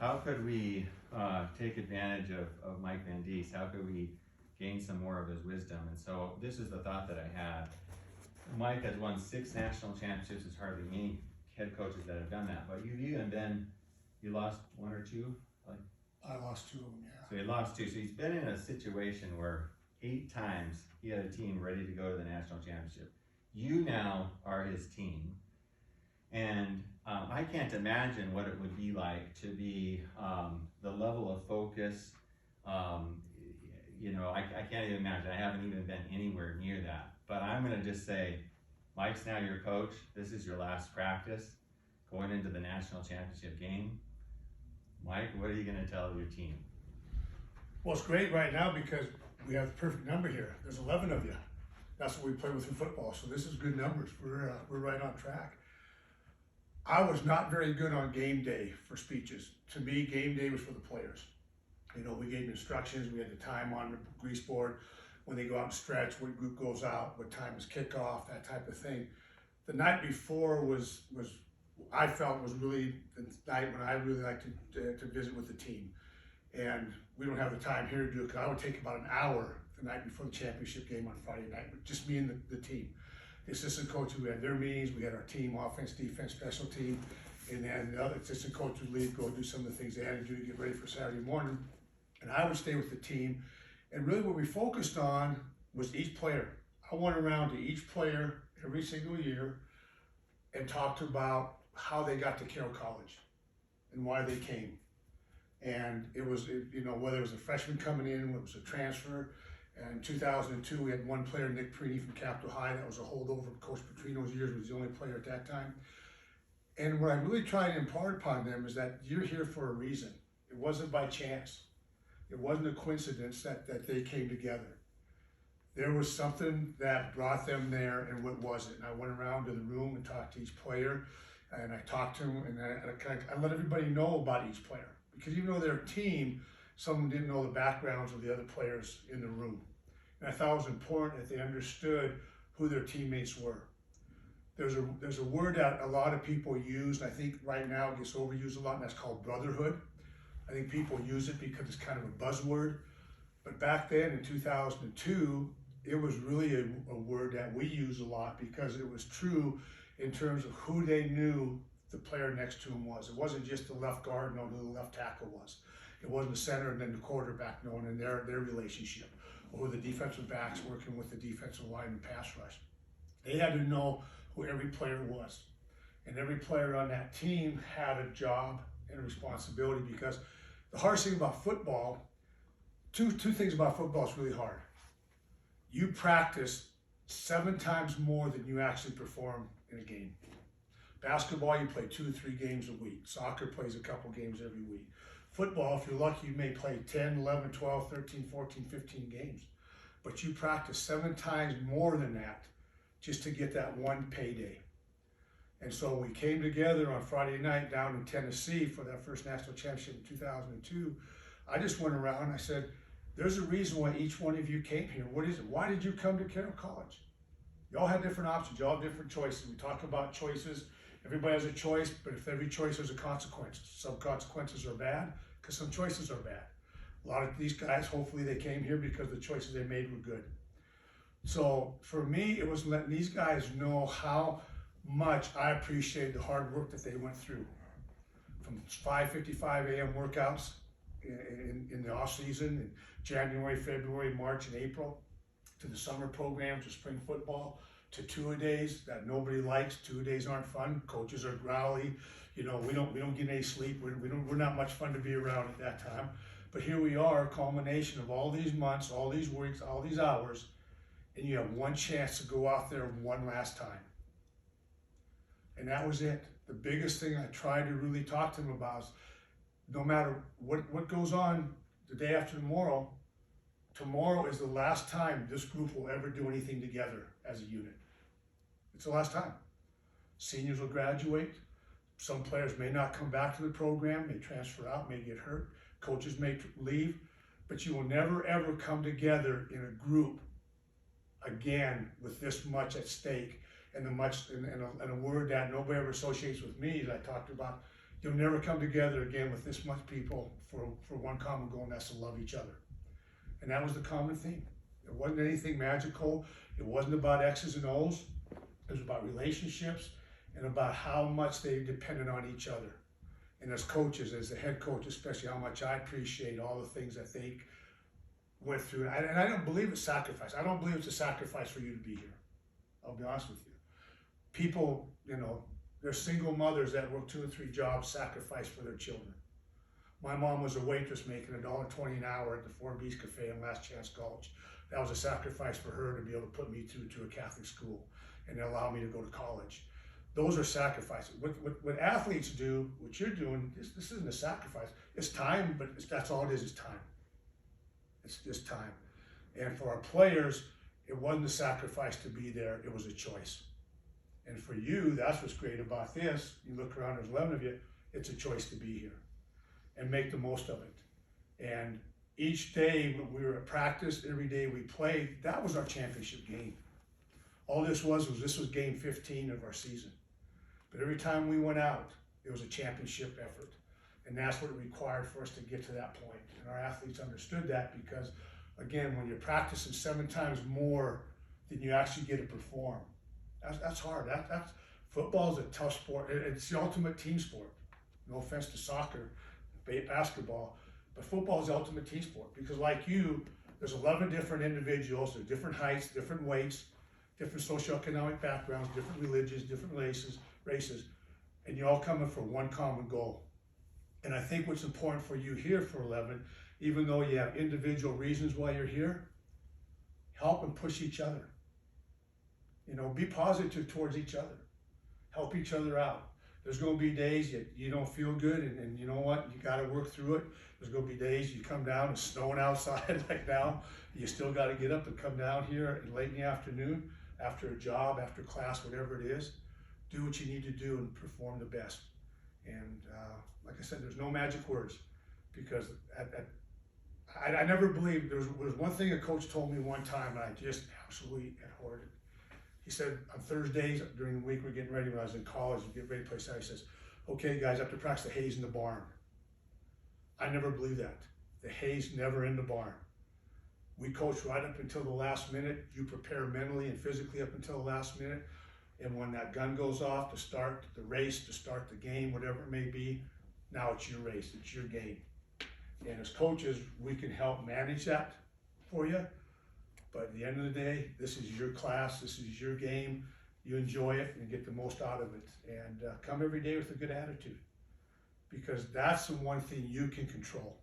how could we take advantage of Mike Van Diest? How could we gain some more of his wisdom? And so this is the thought that I had. Mike has won 6 national championships. There's hardly any head coaches that have done that. But you've even been, you lost 1 or 2? Like, I lost 2 of them, yeah. so he lost 2. So he's been in a situation where 8 times he had a team ready to go to the national championship. You now are his team. And I can't imagine what it would be like to be the level of focus. You know, I can't even imagine. I haven't even been anywhere near that. But I'm going to just say, Mike's now your coach. This is your last practice going into the national championship game. Mike, what are you going to tell your team? Well, it's great right now because we have the perfect number here. There's 11 of you. That's what we play with in football. So this is good numbers. We're right on track. I was not very good on game day for speeches. To me, game day was for the players. You know, we gave instructions. We had the time on the grease board. When they go out and stretch, what group goes out, what time is kickoff, that type of thing. The night before was I felt was really the night when I really like to visit with the team. And we don't have the time here to do it because I would take about an hour the night before the championship game on Friday night, with just me and the team. The assistant coaches, we had their meetings, we had our team, offense, defense, special team, and then the other assistant coach would leave, go do some of the things they had to do to get ready for Saturday morning. And I would stay with the team. And really what we focused on was each player. I went around to each player every single year and talked about how they got to Carroll College and why they came. And it was, you know, whether it was a freshman coming in, whether it was a transfer. And in 2002, we had one player, Nick Preedy from Capitol High. That was a holdover from Coach Petrino's years. He was the only player at that time. And what I really tried to impart upon them is that you're here for a reason. It wasn't by chance. It wasn't a coincidence that they came together. There was something that brought them there, and what was it? And I went around to the room and talked to each player, and I talked to them, and I let everybody know about each player. Because even though they're a team, some of them didn't know the backgrounds of the other players in the room. And I thought it was important that they understood who their teammates were. There's a word that a lot of people use, and I think right now it gets overused a lot, and that's called brotherhood. I think people use it because it's kind of a buzzword. But back then in 2002, it was really a word that we used a lot because it was true in terms of who they knew the player next to him was. It wasn't just the left guard knowing who the left tackle was. It wasn't the center and then the quarterback knowing in their relationship, or the defensive backs working with the defensive line and pass rush. They had to know who every player was. And every player on that team had a job and a responsibility, because the hardest thing about football, two things about football is really hard. You practice 7 times more than you actually perform in a game. Basketball, you play 2 or 3 games a week. Soccer plays a couple games every week. Football, if you're lucky, you may play 10, 11, 12, 13, 14, 15 games. But you practice 7 times more than that just to get that one payday. And so we came together on Friday night down in Tennessee for that first national championship in 2002. I just went around and I said, there's a reason why each one of you came here. What is it? Why did you come to Carroll College? Y'all had different options. Y'all have different choices. We talk about choices. Everybody has a choice, but if every choice has a consequence. Some consequences are bad because some choices are bad. A lot of these guys, hopefully they came here because the choices they made were good. So for me, it was letting these guys know how much I appreciate the hard work that they went through. From 5:55 a.m. workouts in the off season, in January, February, March, and April, to the summer programs, to spring football, to two-a-days that nobody likes. Two-a-days aren't fun. Coaches are growly. You know, we don't get any sleep. We're not much fun to be around at that time. But here we are, a culmination of all these months, all these weeks, all these hours, and you have one chance to go out there one last time. And that was it. The biggest thing I tried to really talk to them about is no matter what goes on the day after tomorrow, tomorrow is the last time this group will ever do anything together as a unit. It's the last time. Seniors will graduate. Some players may not come back to the program, may transfer out, may get hurt. Coaches may leave, but you will never ever come together in a group again with this much at stake, and a word that nobody ever associates with me, as I talked about you'll never come together again with this much people for one common goal, and that's to love each other. And that was the common theme. It wasn't anything magical. It wasn't about X's and O's. It was about relationships and about how much they depended on each other. And as coaches, as the head coach, especially how much I appreciate all the things that they went through. And I don't believe it's sacrifice. I don't believe it's a sacrifice for you to be here. I'll be honest with you. People, you know, there's single mothers that work 2 and 3 jobs, sacrifice for their children. My mom was a waitress making $1.20 an hour at the Four Bees Cafe in Last Chance College. That was a sacrifice for her to be able to put me through to a Catholic school and allow me to go to college. Those are sacrifices. What athletes do, what you're doing, this isn't a sacrifice. It's time, but that's all it is time. It's just time. And for our players, it wasn't a sacrifice to be there, it was a choice. And for you, that's what's great about this. You look around, there's 11 of you, it's a choice to be here and make the most of it. And each day when we were at practice, every day we played, that was our championship game. All this was game 15 of our season. But every time we went out, it was a championship effort. And that's what it required for us to get to that point. And our athletes understood that because, again, when you're practicing 7 times more than you actually get to perform, that's hard. Football is a tough sport. It's the ultimate team sport. No offense to soccer, basketball, but football is the ultimate team sport because like you, there's 11 different individuals, there's different heights, different weights, different socioeconomic backgrounds, different religions, different races, and you're all coming for one common goal. And I think what's important for you here for 11, even though you have individual reasons why you're here, help and push each other. You know, be positive towards each other. Help each other out. There's going to be days you don't feel good, and you know what? You got to work through it. There's going to be days you come down, it's snowing outside like now. You still got to get up and come down here late in the afternoon, after a job, after class, whatever it is. Do what you need to do and perform the best. And like I said, there's no magic words because I never believed, there was one thing a coach told me one time and I just absolutely abhorred it. He said on Thursdays during the week we're getting ready when I was in college, you get ready to play Saturday, he says, okay guys, after practice the hay's in the barn. I never believed that. The hay's never in the barn. We coach right up until the last minute. You prepare mentally and physically up until the last minute. And when that gun goes off to start the race, to start the game, whatever it may be, now it's your race, it's your game. And as coaches, we can help manage that for you. But at the end of the day, this is your class, this is your game. You enjoy it and get the most out of it. And come every day with a good attitude. Because that's the one thing you can control,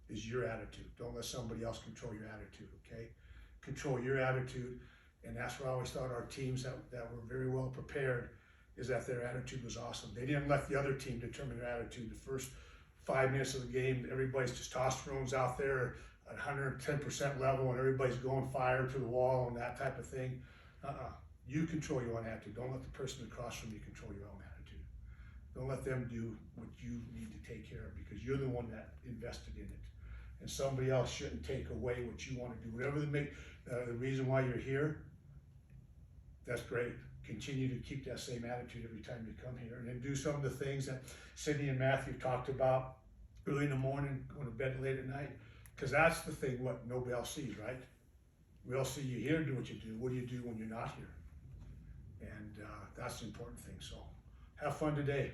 is your attitude. Don't let somebody else control your attitude, okay? Control your attitude. And that's where I always thought our teams that were very well prepared is that their attitude was awesome. They didn't let the other team determine their attitude. The first 5 minutes of the game, everybody's testosterone's out there at 110% level and everybody's going fire to the wall and that type of thing. You control your own attitude. Don't let the person across from you control your own attitude. Don't let them do what you need to take care of because you're the one that invested in it. And somebody else shouldn't take away what you want to do. Whatever the reason why you're here, that's great. Continue to keep that same attitude every time you come here. And then do some of the things that Sydney and Matthew talked about early in the morning, going to bed late at night. Because that's the thing what nobody else sees, right? We all see you here, do what you do. What do you do when you're not here? And that's the important thing. So have fun today.